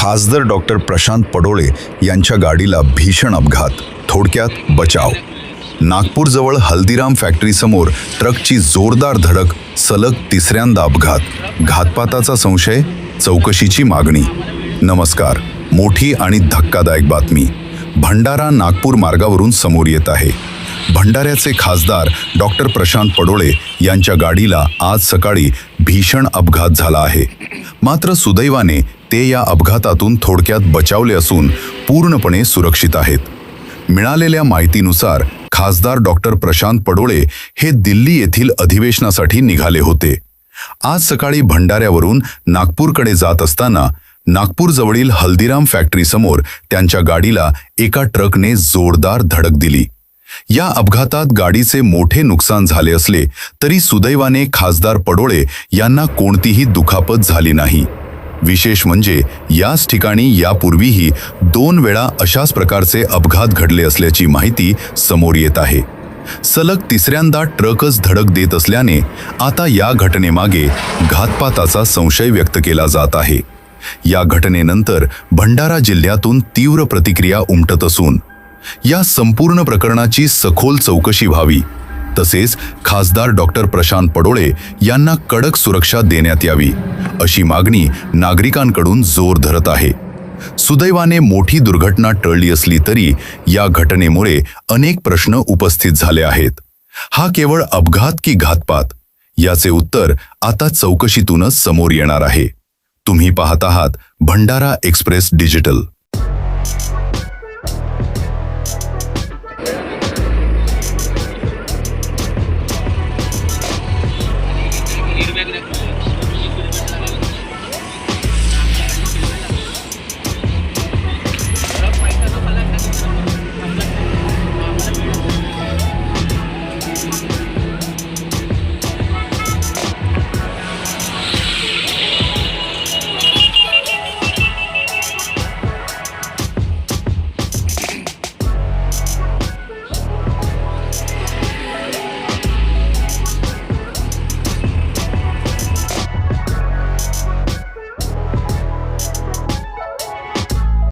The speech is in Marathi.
खासदार डॉक्टर प्रशांत पडोळे यांच्या गाडीला भीषण अपघात, थोडक्यात बचाव. नागपूरजवळ हल्दीराम फॅक्टरीसमोर ट्रकची जोरदार धडक, सलग तिसऱ्यांदा अपघात. घातपाताचा संशय, चौकशीची मागणी. नमस्कार. मोठी आणि धक्कादायक बातमी भंडारा नागपूर मार्गावरून समोर येत आहे. भंडाऱ्याचे खासदार डॉक्टर प्रशांत पडोळे यांच्या गाडीला आज सकाळी भीषण अपघात झाला आहे. मात्र सुदैवाने ते या अपघातातून थोडक्यात बचावले असून पूर्णपणे सुरक्षित आहेत. मिळालेल्या माहितीनुसार खासदार डॉक्टर प्रशांत पडोळे हे दिल्ली येथील अधिवेशनासाठी निघाले होते. आज सकाळी भंडाऱ्यावरून नागपूरकडे जात असताना नागपूरजवळील हल्दीराम फॅक्टरीसमोर त्यांच्या गाडीला एका ट्रकने जोरदार धडक दिली. या अपघातात गाडीचे मोठे नुकसान झाले असले तरी सुदैवाने खासदार पडोळे यांना कोणतीही दुखापत झाली नाही. विशेष म्हणजे याच ठिकाणी यापूर्वीही 2 वेळा अशाच प्रकारचे अपघात घडले असल्याची माहिती समोर येत आहे. सलग तिसऱ्यांदा ट्रकच धडक देत असल्याने आता या घटनेमागे घातपाताचा संशय व्यक्त केला जात आहे. या घटनेनंतर भंडारा जिल्ह्यातून तीव्र प्रतिक्रिया उमटत असून या संपूर्ण प्रकरणाची सखोल चौकशी व्हावी, तसेच खासदार डॉक्टर प्रशांत पडोळे यांना कडक सुरक्षा देण्यात यावी, अशी मागणी नागरिकांकडून जोर धरत आहे. सुदैवाने मोठी दुर्घटना टळली असली तरी या घटनेमुळे अनेक प्रश्न उपस्थित झाले आहेत. हा केवळ अपघात की घातपात, याचे उत्तर आता चौकशीतूनच समोर येणार आहे. तुम्ही पाहत आहात भंडारा एक्सप्रेस डिजिटल.